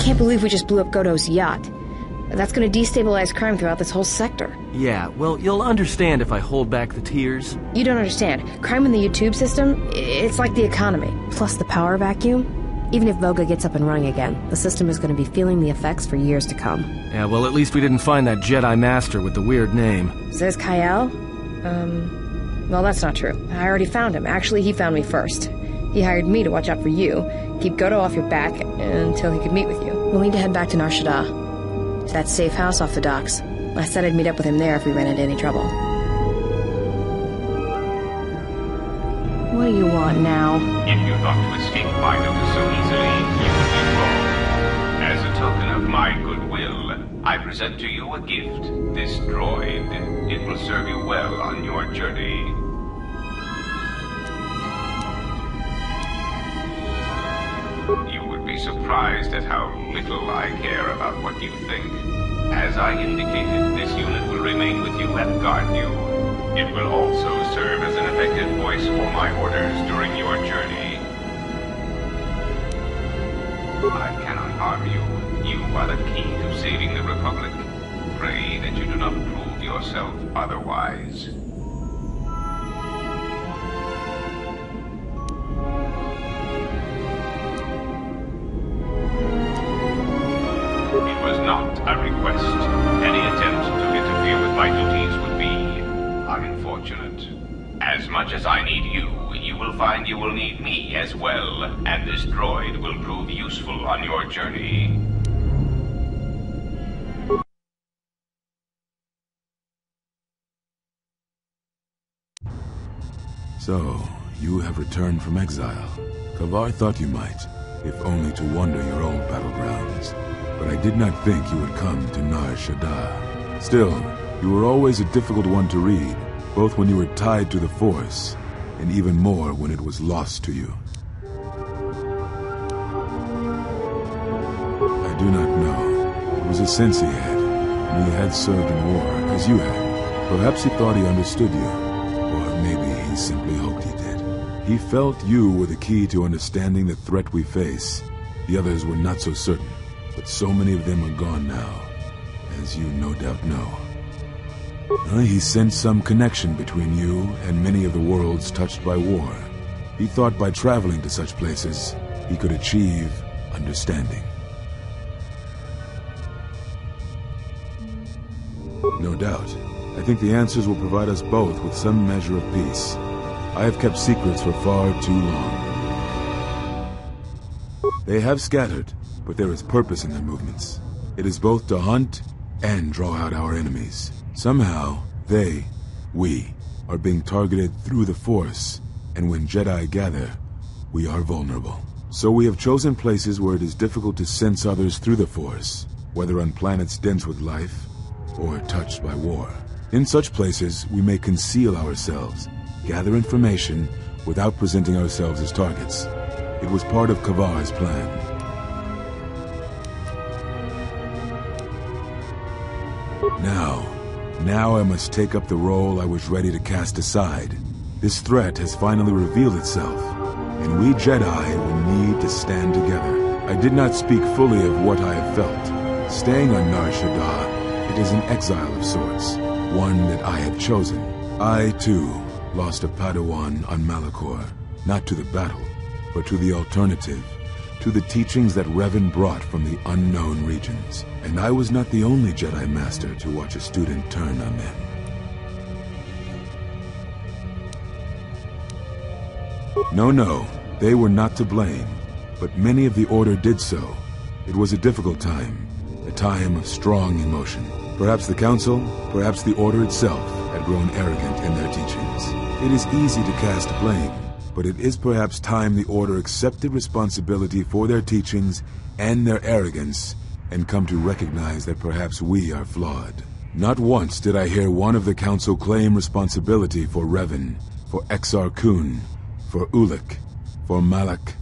can't believe we just blew up Godot's yacht. That's gonna destabilize crime throughout this whole sector. Yeah, well, you'll understand if I hold back the tears. You don't understand. Crime in the YouTube system, it's like the economy. Plus the power vacuum. Even if Voga gets up and running again, the system is going to be feeling the effects for years to come. Yeah, well, at least we didn't find that Jedi Master with the weird name. Says Kyle? Well, that's not true. I already found him. Actually, he found me first. He hired me to watch out for you, keep Godo off your back, until he could meet with you. We'll need to head back to Nar Shaddaa, to that safe house off the docks. I said I'd meet up with him there if we ran into any trouble. What do you want now? If you thought to escape my notice so easily, you would be wrong. As a token of my goodwill, I present to you a gift, this droid. It will serve you well on your journey. You would be surprised at how little I care about what you think. As I indicated, this unit will remain with you and guard you. It will also serve as an effective voice for my orders during your journey. I cannot harm you. You are the key to saving the Republic. Pray that you do not prove yourself otherwise. It was not a request. Any attempt to interfere with my duties would be unfortunate. As much as I need you, you will find you will need me as well, and this droid will prove useful on your journey. So, you have returned from exile. Kavar thought you might, if only to wander your old battlegrounds. But I did not think you would come to Nar Shaddaa. Still, you were always a difficult one to read, both when you were tied to the Force, and even more when it was lost to you. I do not know. It was a sense he had, and he had served in war, as you had. Perhaps he thought he understood you, or maybe he simply hoped he did. He felt you were the key to understanding the threat we face. The others were not so certain, but so many of them are gone now, as you no doubt know. He sensed some connection between you and many of the worlds touched by war. He thought by traveling to such places, he could achieve understanding. No doubt. I think the answers will provide us both with some measure of peace. I have kept secrets for far too long. They have scattered, but there is purpose in their movements. It is both to hunt and draw out our enemies. Somehow, we, are being targeted through the Force, and when Jedi gather, we are vulnerable. So we have chosen places where it is difficult to sense others through the Force, whether on planets dense with life, or touched by war. In such places, we may conceal ourselves, gather information, without presenting ourselves as targets. It was part of Kavar's plan. Now I must take up the role I was ready to cast aside. This threat has finally revealed itself, and we Jedi will need to stand together. I did not speak fully of what I have felt. Staying on Nar Shaddaa, it is an exile of sorts, one that I have chosen. I, too, lost a Padawan on Malachor, not to the battle, but to the alternative, to the teachings that Revan brought from the unknown regions. And I was not the only Jedi Master to watch a student turn on them. No, they were not to blame, but many of the Order did so. It was a difficult time, a time of strong emotion. Perhaps the Council, perhaps the Order itself, had grown arrogant in their teachings. It is easy to cast blame, but it is perhaps time the Order accepted responsibility for their teachings and their arrogance, and come to recognize that perhaps we are flawed. Not once did I hear one of the Council claim responsibility for Revan, for Exar Kun, for Ulic, for Malak,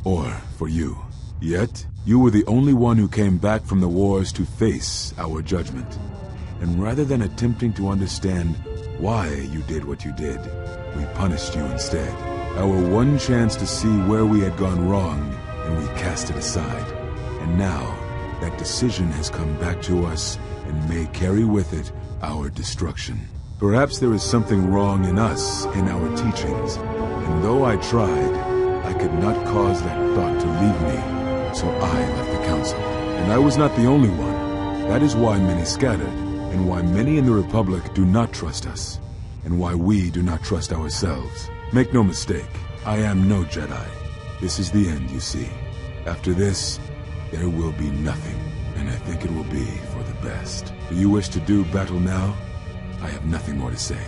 or for you. Yet, you were the only one who came back from the wars to face our judgment. And rather than attempting to understand why you did what you did, we punished you instead. Our one chance to see where we had gone wrong, and we cast it aside. And now, that decision has come back to us and may carry with it our destruction. Perhaps there is something wrong in us, in our teachings, and though I tried, I could not cause that thought to leave me, so I left the council. And I was not the only one. That is why many scattered, and why many in the Republic do not trust us, and why we do not trust ourselves. Make no mistake, I am no Jedi. This is the end, you see. After this, there will be nothing, and I think it will be for the best. Do you wish to do battle now? I have nothing more to say.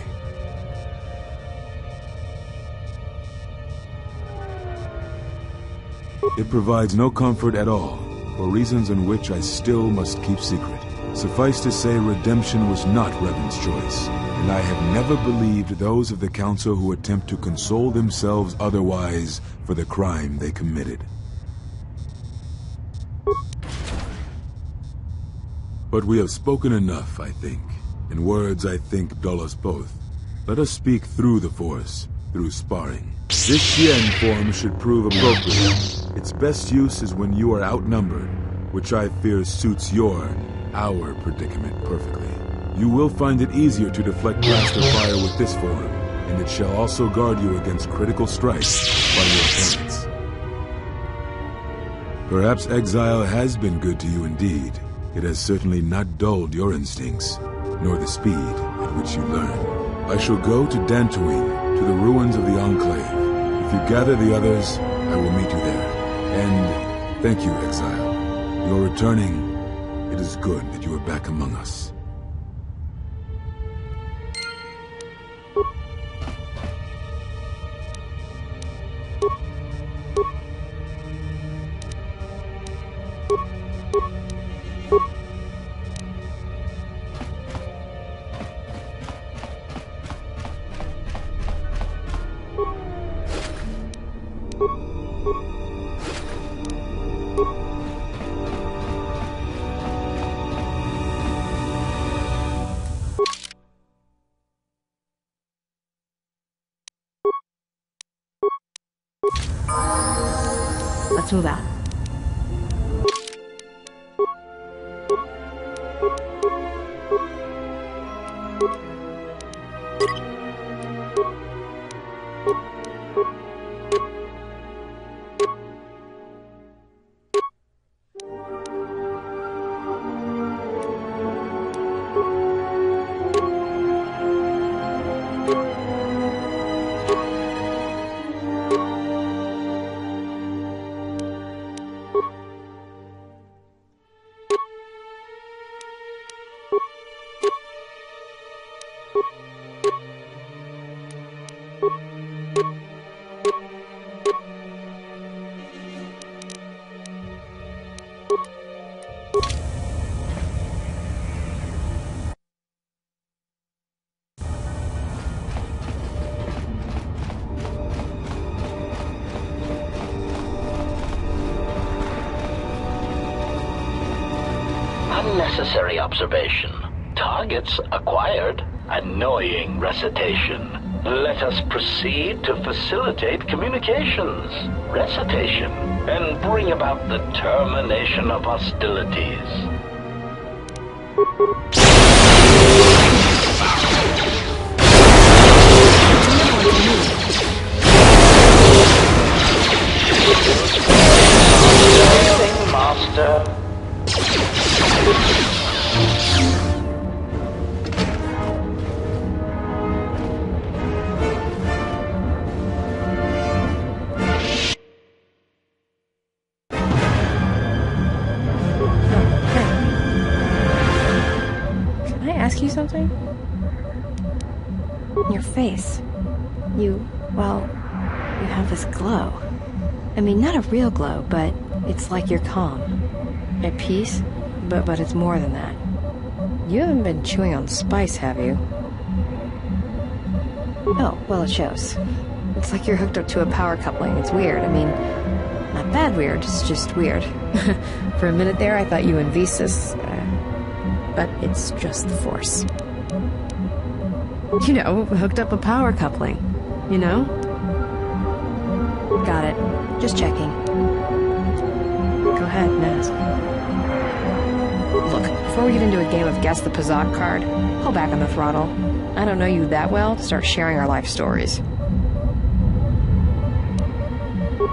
It provides no comfort at all, for reasons in which I still must keep secret. Suffice to say, redemption was not Revan's choice, and I have never believed those of the Council who attempt to console themselves otherwise for the crime they committed. But we have spoken enough, I think, and words, I think, dull us both. Let us speak through the Force, through sparring. This Xian form should prove appropriate. Its best use is when you are outnumbered, which I fear suits our predicament perfectly. You will find it easier to deflect blaster fire with this form, and it shall also guard you against critical strikes by your opponents. Perhaps exile has been good to you indeed. It has certainly not dulled your instincts, nor the speed at which you learn. I shall go to Dantooine, to the ruins of the Enclave. If you gather the others, I will meet you there. And thank you, exile. You're returning. It is good that you are back among us. Let's move out. Unnecessary observation. Targets acquired. Annoying recitation. Let us proceed to facilitate communications. Recitation. And bring about the termination of hostilities. Master. Can I ask you something? Your face. Well, you have this glow. I mean, not a real glow, but it's like you're calm. At peace, but it's more than that. You haven't been chewing on spice, have you? Oh, well, it shows. It's like you're hooked up to a power coupling. It's weird. I mean, not bad weird, it's just weird. For a minute there, I thought you and Visas, but it's just the Force. You know, hooked up a power coupling, you know? Got it. Just checking. Go ahead and ask. before we get into a game of Guess the Pazak card, pull back on the throttle. I don't know you that well to start sharing our life stories.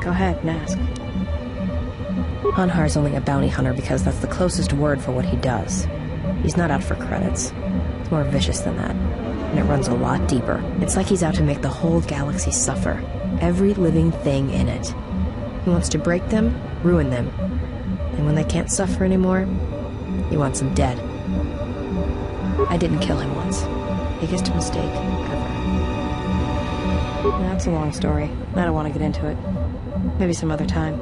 Go ahead and ask. Hanhar's only a bounty hunter because that's the closest word for what he does. He's not out for credits. It's more vicious than that, and it runs a lot deeper. It's like he's out to make the whole galaxy suffer. Every living thing in it. He wants to break them, ruin them. And when they can't suffer anymore, he wants them dead. I didn't kill him once. Biggest mistake ever. That's a long story. I don't want to get into it. Maybe some other time.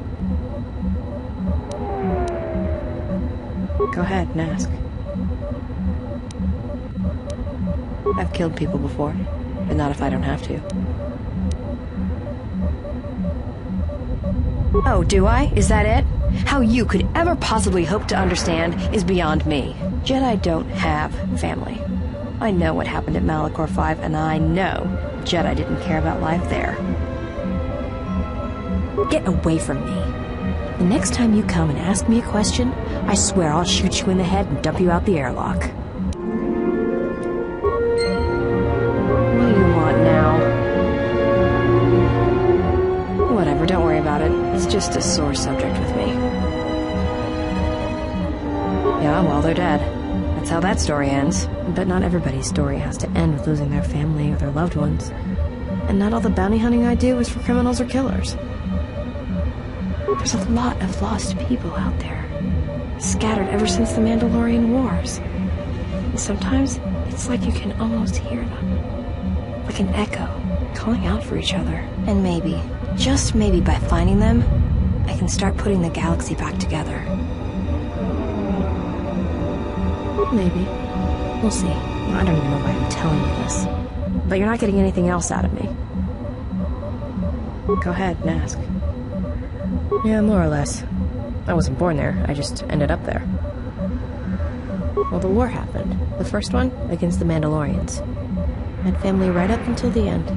Go ahead and ask. I've killed people before, but not if I don't have to. Oh, do I? Is that it? How you could ever possibly hope to understand is beyond me. Jedi don't have family. I know what happened at Malachor 5, and I know Jedi didn't care about life there. Get away from me. The next time you come and ask me a question, I swear I'll shoot you in the head and dump you out the airlock. What do you want now? Whatever, don't worry about it. It's just a sore subject with me. Yeah, well, they're dead. That's how that story ends. But not everybody's story has to end with losing their family or their loved ones. And not all the bounty hunting I do is for criminals or killers. There's a lot of lost people out there, scattered ever since the Mandalorian Wars. And sometimes it's like you can almost hear them, like an echo, calling out for each other. And maybe, just maybe by finding them, I can start putting the galaxy back together. Maybe. We'll see. I don't even know why I'm telling you this. But you're not getting anything else out of me. Go ahead and ask. Yeah, more or less. I wasn't born there, I just ended up there. Well, the war happened. The first one, against the Mandalorians. I had family right up until the end.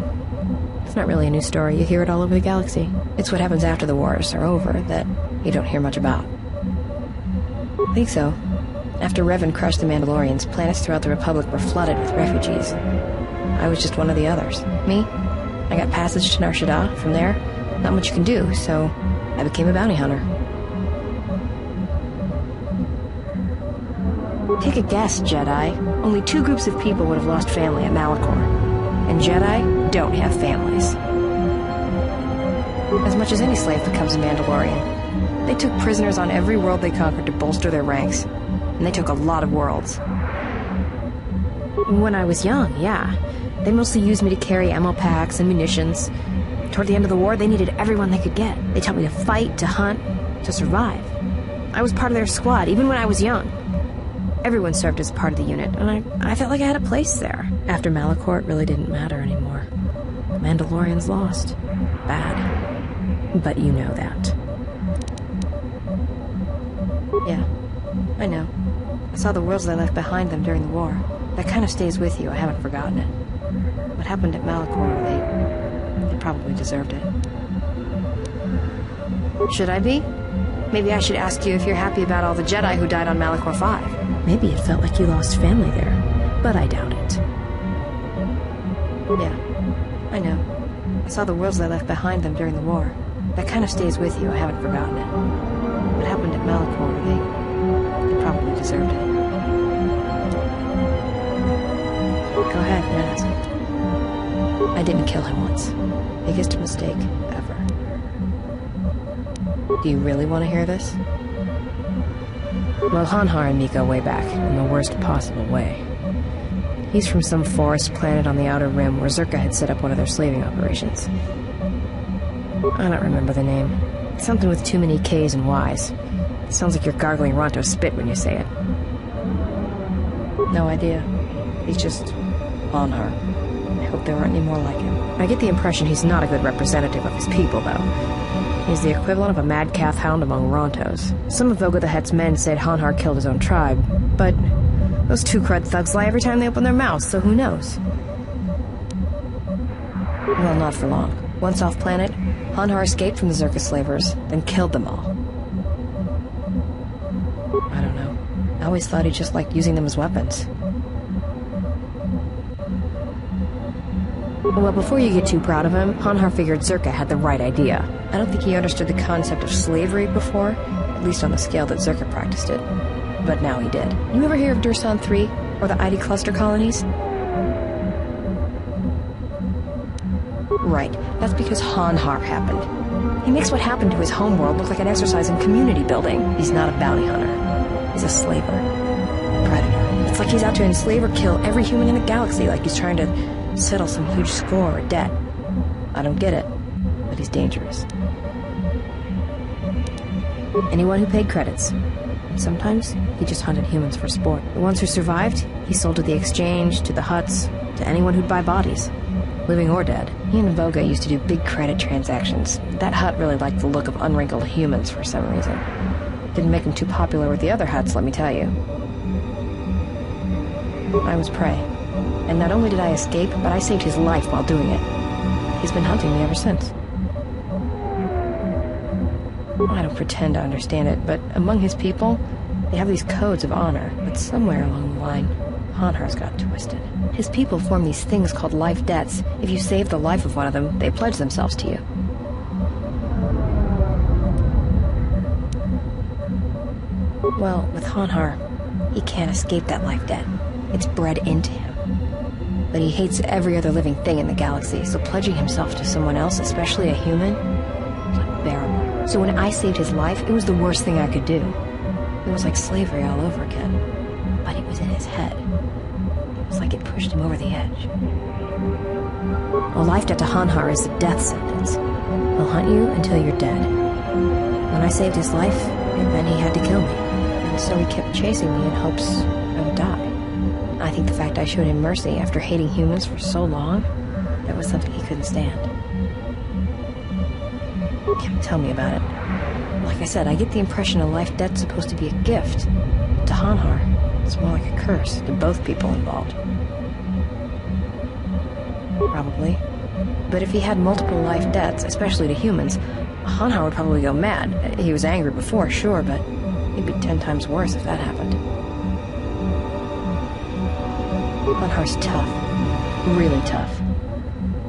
It's not really a new story, you hear it all over the galaxy. It's what happens after the wars are over that you don't hear much about. I think so. After Revan crushed the Mandalorians, planets throughout the Republic were flooded with refugees. I was just one of the others. Me? I got passage to Nar Shaddaa. From there, not much you can do, so I became a bounty hunter. Take a guess, Jedi. Only 2 groups of people would have lost family at Malachor. And Jedi don't have families. As much as any slave becomes a Mandalorian. They took prisoners on every world they conquered to bolster their ranks. And they took a lot of worlds. When I was young, yeah. They mostly used me to carry ammo packs and munitions. Toward the end of the war, they needed everyone they could get. They taught me to fight, to hunt, to survive. I was part of their squad, even when I was young. Everyone served as part of the unit, and I felt like I had a place there. After Malachor, it really didn't matter anymore. The Mandalorians lost. Bad. But you know that. Yeah, I know. I saw the worlds they left behind them during the war. That kind of stays with you, I haven't forgotten it. What happened at Malachor, they probably deserved it. Should I be? Maybe I should ask you if you're happy about all the Jedi who died on Malachor 5. Maybe it felt like you lost family there, but I doubt it. Yeah, I know. I saw the worlds they left behind them during the war. That kind of stays with you, I haven't forgotten it. What happened at Malachor, they probably deserved it. Go ahead and ask. I didn't kill him once. Biggest mistake ever. Do you really want to hear this? Well, Hanhar and me go way back, in the worst possible way. He's from some forest planet on the Outer Rim where Zerka had set up one of their slaving operations. I don't remember the name. Something with too many K's and Y's. It sounds like you're gargling Ronto spit when you say it. No idea. He's just Hanhar. I hope there aren't any more like him. I get the impression he's not a good representative of his people, though. He's the equivalent of a mad calf hound among Rontos. Some of Voga the Hutt's men said Hanhar killed his own tribe, but those 2 crud thugs lie every time they open their mouths, so who knows? Well, not for long. Once off planet, Hanhar escaped from the Zerka slavers, then killed them all. I don't know. I always thought he just liked using them as weapons. Well, before you get too proud of him, Hanhar figured Zerka had the right idea. I don't think he understood the concept of slavery before, at least on the scale that Zerka practiced it. But now he did. You ever hear of Dursan 3, or the ID cluster colonies? Right, that's because Hanhar happened. He makes what happened to his homeworld look like an exercise in community building. He's not a bounty hunter. He's a slaver. A predator. It's like he's out to enslave or kill every human in the galaxy, like he's trying to settle some huge score or debt. I don't get it, but he's dangerous. Anyone who paid credits. And sometimes, he just hunted humans for sport. The ones who survived, he sold to the exchange, to the huts, to anyone who'd buy bodies. Living or dead. He and Voga used to do big credit transactions. That hut really liked the look of unwrinkled humans for some reason. Didn't make him too popular with the other huts, let me tell you. I was prey. And not only did I escape, but I saved his life while doing it. He's been hunting me ever since. I don't pretend to understand it, but among his people, they have these codes of honor. But somewhere along the line, Hanhar's got twisted. His people form these things called life debts. If you save the life of one of them, they pledge themselves to you. Well, with Hanhar, he can't escape that life debt. It's bred into him. But he hates every other living thing in the galaxy, so pledging himself to someone else, especially a human, is unbearable. So when I saved his life, it was the worst thing I could do. It was like slavery all over again. But it was in his head. It was like it pushed him over the edge. A life debt to Hanhar is a death sentence. He'll hunt you until you're dead. When I saved his life, it meant he had to kill me. And so he kept chasing me in hopes I would die. I think the fact I showed him mercy after hating humans for so long, that was something he couldn't stand. Tell me about it. Like I said, I get the impression a life debt's supposed to be a gift. To Hanhar, it's more like a curse to both people involved. Probably. But if he had multiple life debts, especially to humans, Hanhar would probably go mad. He was angry before, sure, but he'd be 10 times worse if that happened. Hanhar's tough. Really tough.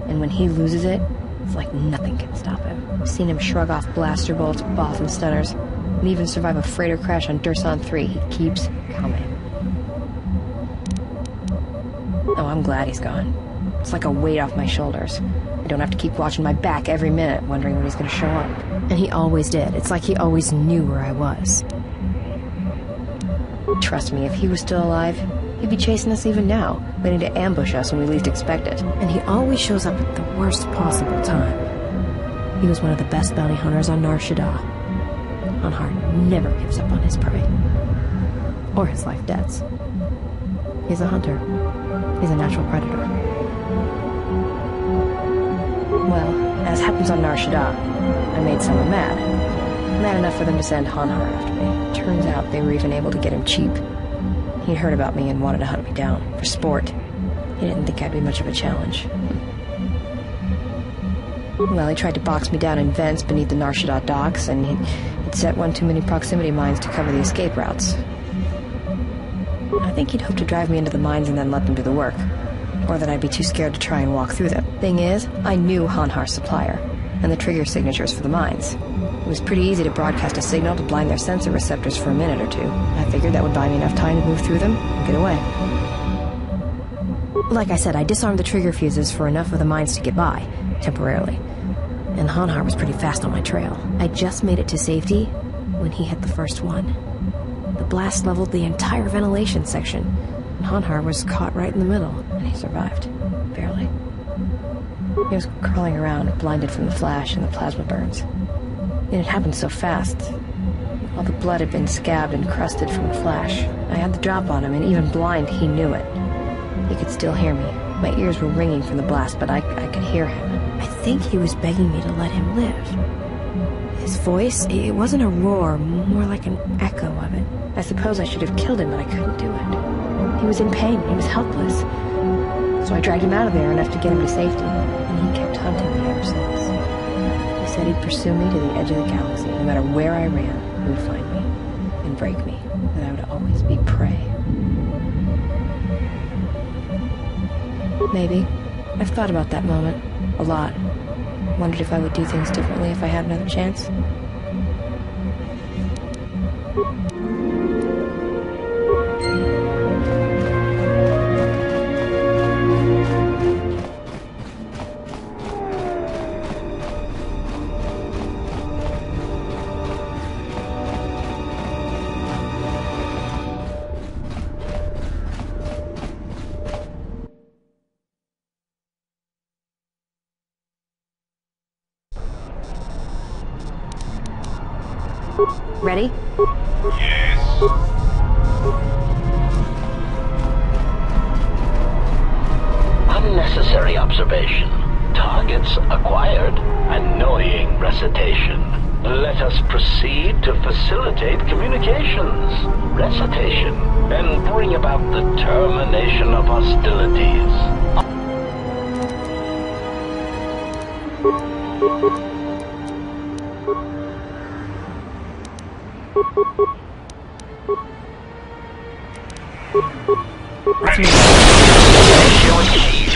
And when he loses it, it's like nothing can stop him. I've seen him shrug off blaster bolts, Bothan stunners, and even survive a freighter crash on Dursan 3. He keeps coming. Oh, I'm glad he's gone. It's like a weight off my shoulders. I don't have to keep watching my back every minute, wondering when he's going to show up. And he always did. It's like he always knew where I was. Trust me, if he was still alive, he'd be chasing us even now, waiting to ambush us when we least expect it. And he always shows up at the worst possible time. He was one of the best bounty hunters on Nar Shaddaa. Hanhar never gives up on his prey. Or his life debts. He's a hunter. He's a natural predator. Well, as happens on Nar Shaddaa, I made someone mad. Mad enough for them to send Hanhar after me. Turns out they were even able to get him cheap. He'd heard about me and wanted to hunt me down, for sport. He didn't think I'd be much of a challenge. Well, he tried to box me down in vents beneath the Nar Shaddaa docks, and he'd set one too many proximity mines to cover the escape routes. I think he'd hoped to drive me into the mines and then let them do the work. Or that I'd be too scared to try and walk through them. Thing is, I knew Hanhar's supplier, and the trigger signatures for the mines. It was pretty easy to broadcast a signal to blind their sensor receptors for a minute or two. I figured that would buy me enough time to move through them and get away. Like I said, I disarmed the trigger fuses for enough of the mines to get by, temporarily. And Hanhar was pretty fast on my trail. I just made it to safety when he hit the first one. The blast leveled the entire ventilation section, and Hanhar was caught right in the middle, and he survived. Barely. He was crawling around, blinded from the flash and the plasma burns. And it happened so fast. All the blood had been scabbed and crusted from the flash. I had the drop on him, and even blind, he knew it. He could still hear me. My ears were ringing from the blast, but I could hear him. I think he was begging me to let him live. His voice, it wasn't a roar, more like an echo of it. I suppose I should have killed him, but I couldn't do it. He was in pain. He was helpless. So I dragged him out of there enough to get him to safety, and he kept hunting me ever since. He said he'd pursue me to the edge of the galaxy. No matter where I ran, he would find me. And couldn't break me, that I would always be prey. Maybe. I've thought about that moment. A lot. Wondered if I would do things differently if I had another chance. Ready? Yes. Unnecessary observation. Targets acquired. Annoying recitation. Let us proceed to facilitate communications. Recitation. And bring about the termination of hostilities. Ratio achieved.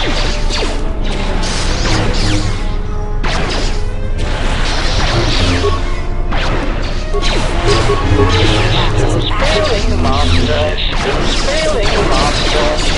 Failing, master. Failing, master.